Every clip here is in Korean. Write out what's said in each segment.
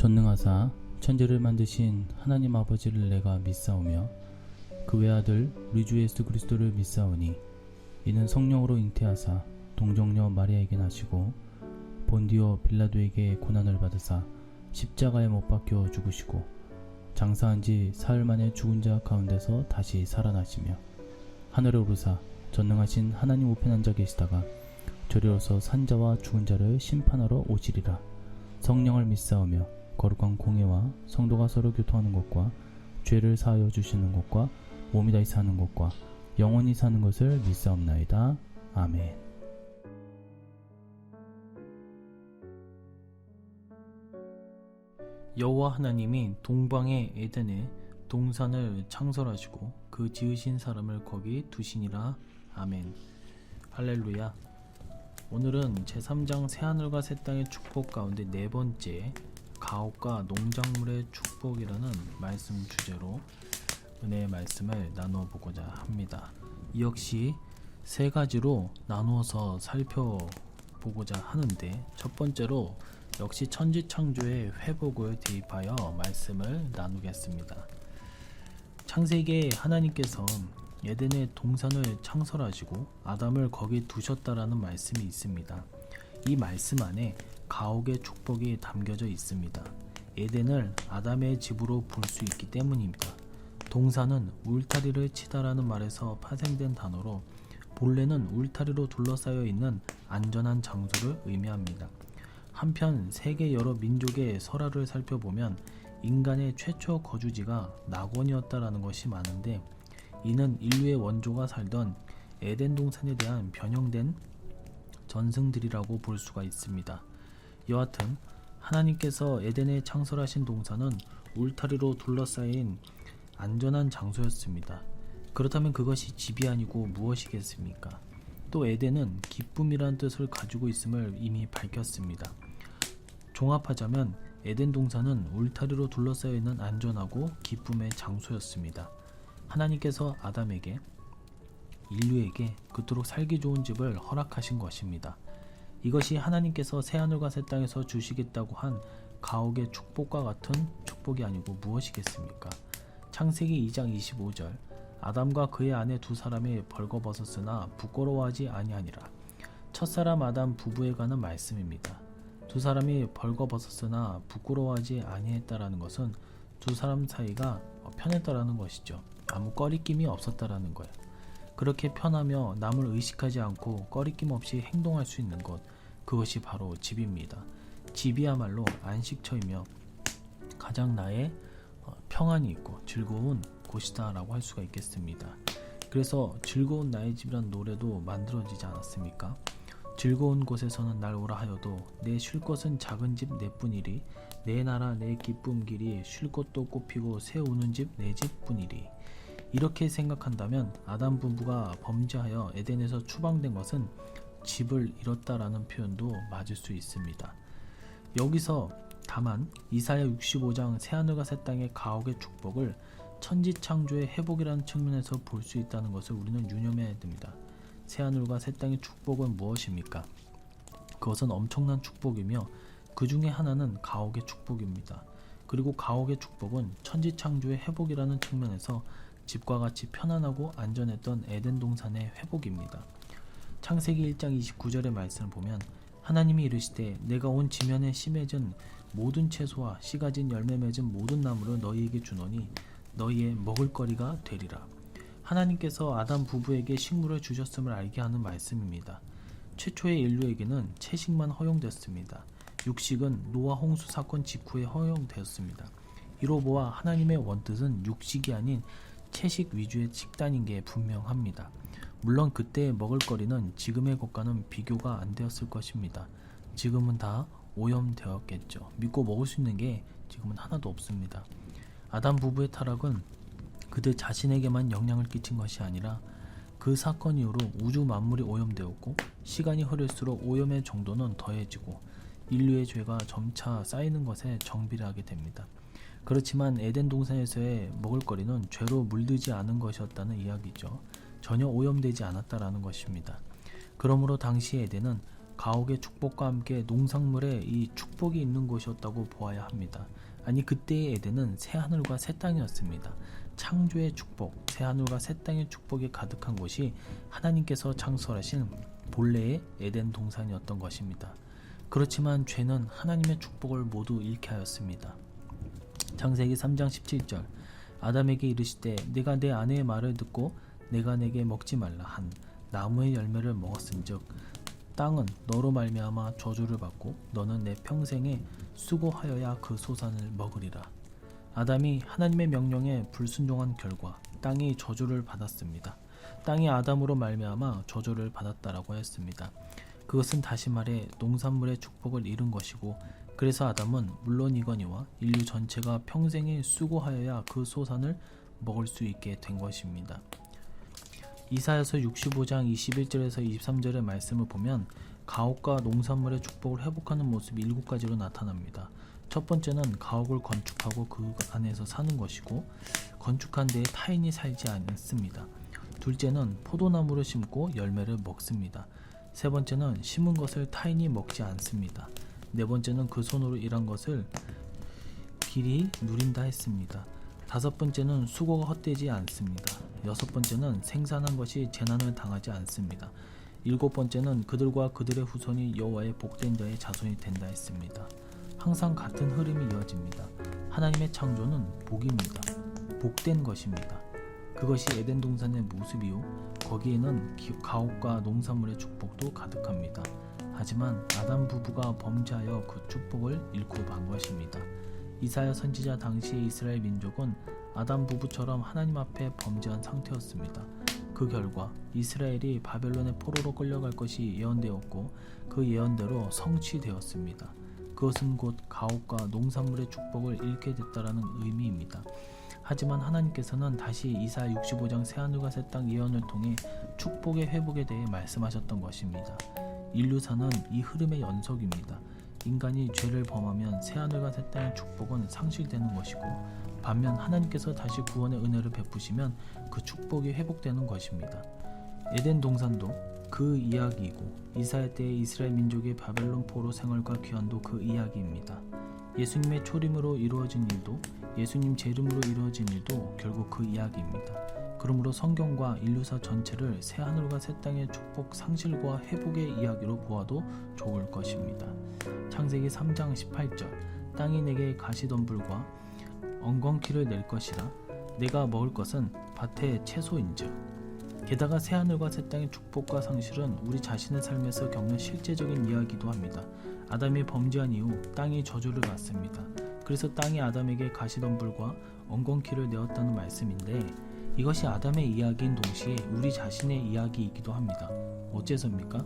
전능하사 천지를 만드신 하나님 아버지를 내가 믿사오며 그 외아들 우리 주 예수 그리스도를 믿사오니 이는 성령으로 잉태하사 동정녀 마리아에게 나시고 본디오 빌라도에게 고난을 받으사 십자가에 못 박혀 죽으시고 장사한 지 사흘 만에 죽은 자 가운데서 다시 살아나시며 하늘에 오르사 전능하신 하나님 우편에 앉아 계시다가 저리로서 산자와 죽은 자를 심판하러 오시리라. 성령을 믿사오며 거룩한 공예와 성도가 서로 교통하는 것과 죄를 사하여 주시는 것과 몸이 다시 사는 것과 영원히 사는 것을 믿사옵나이다. 아멘. 여호와 하나님이 동방의 에덴에 동산을 창설하시고 그 지으신 사람을 거기 두시니라. 아멘. 할렐루야. 오늘은 제3장 새하늘과 새 땅의 축복 가운데 네 번째 가옥과 농작물의 축복이라는 말씀 주제로 은혜의 말씀을 나누어 보고자 합니다. 이 역시 세 가지로 나누어서 살펴보고자 하는데, 첫 번째로 역시 천지창조의 회복을 대입하여 말씀을 나누겠습니다. 창세기에 하나님께서 에덴의 동산을 창설하시고 아담을 거기 두셨다라는 말씀이 있습니다. 이 말씀 안에 가옥의 축복이 담겨져 있습니다. 에덴을 아담의 집으로 볼 수 있기 때문입니다. 동산은 울타리를 치다라는 말에서 파생된 단어로 본래는 울타리로 둘러싸여 있는 안전한 장소를 의미합니다. 한편 세계 여러 민족의 설화를 살펴보면 인간의 최초 거주지가 낙원이었다라는 것이 많은데, 이는 인류의 원조가 살던 에덴 동산에 대한 변형된 전승들이라고 볼 수가 있습니다. 여하튼 하나님께서 에덴에 창설하신 동산은 울타리로 둘러싸인 안전한 장소였습니다. 그렇다면 그것이 집이 아니고 무엇이겠습니까? 또 에덴은 기쁨이라는 뜻을 가지고 있음을 이미 밝혔습니다. 종합하자면 에덴 동산은 울타리로 둘러싸여 있는 안전하고 기쁨의 장소였습니다. 하나님께서 아담에게, 인류에게 그토록 살기 좋은 집을 허락하신 것입니다. 이것이 하나님께서 새하늘과 새 땅에서 주시겠다고 한 가옥의 축복과 같은 축복이 아니고 무엇이겠습니까? 창세기 2장 25절 아담과 그의 아내 두 사람이 벌거벗었으나 부끄러워하지 아니하니라. 첫사람 아담 부부에 관한 말씀입니다. 두 사람이 벌거벗었으나 부끄러워하지 아니했다라는 것은 두 사람 사이가 편했다라는 것이죠. 아무 꺼리낌이 없었다라는 거예요. 그렇게 편하며 남을 의식하지 않고 꺼리낌 없이 행동할 수 있는 것, 그것이 바로 집입니다. 집이야말로 안식처이며 가장 나의 평안이 있고 즐거운 곳이다 라고 할 수가 있겠습니다. 그래서 즐거운 나의 집이란 노래도 만들어지지 않았습니까? 즐거운 곳에서는 날 오라 하여도 내 쉴 곳은 작은 집 내뿐이리, 내 나라 내 기쁨 길이 쉴 곳도 꽃피고 새 우는 집 내 집뿐이리. 이렇게 생각한다면 아담 부부가 범죄하여 에덴에서 추방된 것은 집을 잃었다라는 표현도 맞을 수 있습니다. 여기서 다만 이사야 65장 새하늘과 새 땅의 가옥의 축복을 천지창조의 회복이라는 측면에서 볼 수 있다는 것을 우리는 유념해야 됩니다. 새하늘과 새 땅의 축복은 무엇입니까? 그것은 엄청난 축복이며 그 중에 하나는 가옥의 축복입니다. 그리고 가옥의 축복은 천지창조의 회복이라는 측면에서 집과 같이 편안하고 안전했던 에덴 동산의 회복입니다. 창세기 1장 29절의 말씀을 보면 하나님이 이르시되 내가 온 지면에 심해진 모든 채소와 씨가 진 열매 맺은 모든 나무를 너희에게 주노니 너희의 먹을거리가 되리라. 하나님께서 아담 부부에게 식물을 주셨음을 알게 하는 말씀입니다. 최초의 인류에게는 채식만 허용되었습니다. 육식은 노아 홍수 사건 직후에 허용되었습니다. 이로 보아 하나님의 원뜻은 육식이 아닌 채식 위주의 식단인 게 분명합니다. 물론 그때의 먹을거리는 지금의 것과는 비교가 안 되었을 것입니다. 지금은 다 오염되었겠죠. 믿고 먹을 수 있는 게 지금은 하나도 없습니다. 아담 부부의 타락은 그들 자신에게만 영향을 끼친 것이 아니라 그 사건 이후로 우주 만물이 오염되었고, 시간이 흐를수록 오염의 정도는 더해지고 인류의 죄가 점차 쌓이는 것에 정비를 하게 됩니다. 그렇지만 에덴 동산에서의 먹을거리는 죄로 물들지 않은 것이었다는 이야기죠. 전혀 오염되지 않았다라는 것입니다. 그러므로 당시 에덴은 가옥의 축복과 함께 농작물에 이 축복이 있는 곳이었다고 보아야 합니다. 아니, 그때의 에덴은 새하늘과 새 땅이었습니다. 창조의 축복, 새하늘과 새 땅의 축복이 가득한 곳이 하나님께서 창설하신 본래의 에덴 동산이었던 것입니다. 그렇지만 죄는 하나님의 축복을 모두 잃게 하였습니다. 창세기 3장 17절, 아담에게 이르시되 내가 내 아내의 말을 듣고 내가 내게 먹지 말라 한 나무의 열매를 먹었은즉 땅은 너로 말미암아 저주를 받고 너는 내 평생에 수고하여야 그 소산을 먹으리라. 아담이 하나님의 명령에 불순종한 결과 땅이 저주를 받았습니다. 땅이 아담으로 말미암아 저주를 받았다라고 했습니다. 그것은 다시 말해 농산물의 축복을 잃은 것이고, 그래서 아담은 물론이거니와 인류 전체가 평생에 수고하여야 그 소산을 먹을 수 있게 된 것입니다. 이사야서 65장 21절에서 23절의 말씀을 보면 가옥과 농산물의 축복을 회복하는 모습이 7가지로 나타납니다. 첫 번째는 가옥을 건축하고 그 안에서 사는 것이고, 건축한 데에 타인이 살지 않습니다. 둘째는 포도나무를 심고 열매를 먹습니다. 세 번째는 심은 것을 타인이 먹지 않습니다. 네 번째는 그 손으로 일한 것을 길이 누린다 했습니다. 다섯 번째는 수고가 헛되지 않습니다. 여섯 번째는 생산한 것이 재난을 당하지 않습니다. 일곱 번째는 그들과 그들의 후손이 여호와의 복된 자의 자손이 된다 했습니다. 항상 같은 흐름이 이어집니다. 하나님의 창조는 복입니다. 복된 것입니다. 그것이 에덴 동산의 모습이요, 거기에는 가옥과 농산물의 축복도 가득합니다. 하지만 아담 부부가 범죄하여 그 축복을 잃고 만 것입니다. 이사야 선지자 당시의 이스라엘 민족은 아담 부부처럼 하나님 앞에 범죄한 상태였습니다. 그 결과 이스라엘이 바벨론의 포로로 끌려갈 것이 예언되었고, 그 예언대로 성취되었습니다. 그것은 곧 가옥과 농산물의 축복을 잃게 됐다라는 의미입니다. 하지만 하나님께서는 다시 이사야 65장 새하늘과 새 땅 예언을 통해 축복의 회복에 대해 말씀하셨던 것입니다. 인류사는 이 흐름의 연속입니다. 인간이 죄를 범하면 새하늘과 새 땅의 축복은 상실되는 것이고, 반면 하나님께서 다시 구원의 은혜를 베푸시면 그 축복이 회복되는 것입니다. 에덴 동산도 그 이야기이고, 이사야 때의 이스라엘 민족의 바벨론 포로 생활과 귀환도 그 이야기입니다. 예수님의 초림으로 이루어진 일도, 예수님 재림으로 이루어진 일도 결국 그 이야기입니다. 그러므로 성경과 인류사 전체를 새하늘과 새 땅의 축복 상실과 회복의 이야기로 보아도 좋을 것입니다. 창세기 3장 18절, 땅이 내게 가시덤불과 엉겅퀴를 낼 것이라 내가 먹을 것은 밭의 채소인즉. 게다가 새하늘과 새 땅의 축복과 상실은 우리 자신의 삶에서 겪는 실제적인 이야기도 합니다. 아담이 범죄한 이후 땅이 저주를 받습니다. 그래서 땅이 아담에게 가시덤불과 엉겅퀴를 내었다는 말씀인데, 이것이 아담의 이야기인 동시에 우리 자신의 이야기이기도 합니다. 어째서입니까?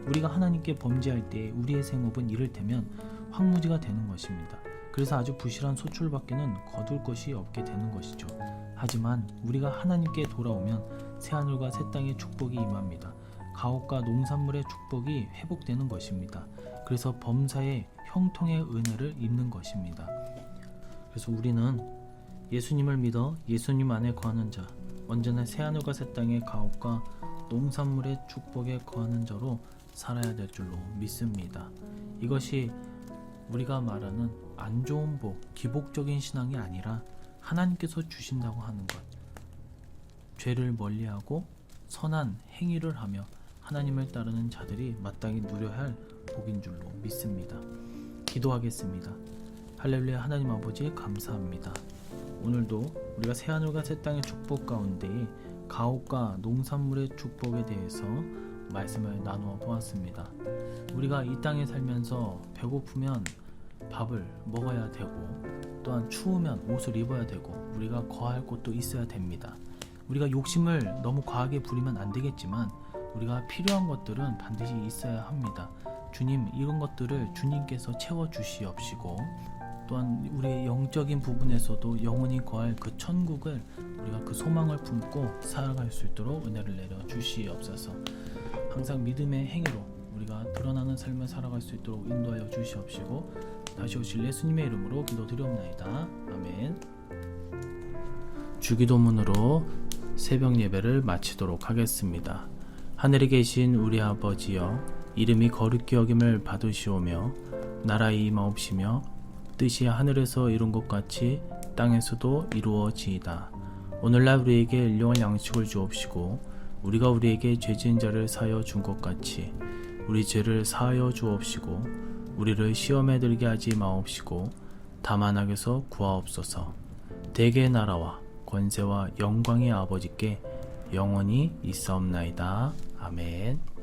우리가 하나님께 범죄할 때 우리의 생업은 이를테면 황무지가 되는 것입니다. 그래서 아주 부실한 소출밖에는 거둘 것이 없게 되는 것이죠. 하지만 우리가 하나님께 돌아오면 새하늘과 새 땅의 축복이 임합니다. 가옥과 농산물의 축복이 회복되는 것입니다. 그래서 범사의 형통의 은혜를 입는 것입니다. 그래서 우리는 예수님을 믿어 예수님 안에 거하는 자, 언제나 새하늘과 새 땅의 가옥과 농산물의 축복에 거하는 자로 살아야 될 줄로 믿습니다. 이것이 우리가 말하는 안 좋은 복, 기복적인 신앙이 아니라 하나님께서 주신다고 하는 것, 죄를 멀리하고 선한 행위를 하며 하나님을 따르는 자들이 마땅히 누려야 할 복인 줄로 믿습니다. 기도하겠습니다. 할렐루야. 하나님 아버지 감사합니다. 오늘도 우리가 새하늘과 새 땅의 축복 가운데 가옥과 농산물의 축복에 대해서 말씀을 나누어 보았습니다. 우리가 이 땅에 살면서 배고프면 밥을 먹어야 되고, 또한 추우면 옷을 입어야 되고, 우리가 거할 곳도 있어야 됩니다. 우리가 욕심을 너무 과하게 부리면 안 되겠지만 우리가 필요한 것들은 반드시 있어야 합니다. 주님, 이런 것들을 주님께서 채워주시옵시고, 또한 우리의 영적인 부분에서도 영원히 거할 그 천국을 우리가 그 소망을 품고 살아갈 수 있도록 은혜를 내려 주시옵소서. 항상 믿음의 행위로 우리가 드러나는 삶을 살아갈 수 있도록 인도하여 주시옵시고, 다시 오실 예수님의 이름으로 기도드리옵나이다. 아멘. 주기도문으로 새벽 예배를 마치도록 하겠습니다. 하늘에 계신 우리 아버지여, 이름이 거룩히 여김을 받으시오며 나라의 임하옵시며 뜻이 하늘에서 이룬 것 같이 땅에서도 이루어지이다. 오늘날 우리에게 일용할 양식을 주옵시고 우리가 우리에게 죄 지은 자를 사하여 준 것 같이 우리 죄를 사하여 주옵시고 우리를 시험에 들게 하지 마옵시고 다만 악에서 구하옵소서. 대개의 나라와 권세와 영광의 아버지께 영원히 있사옵나이다. 아멘.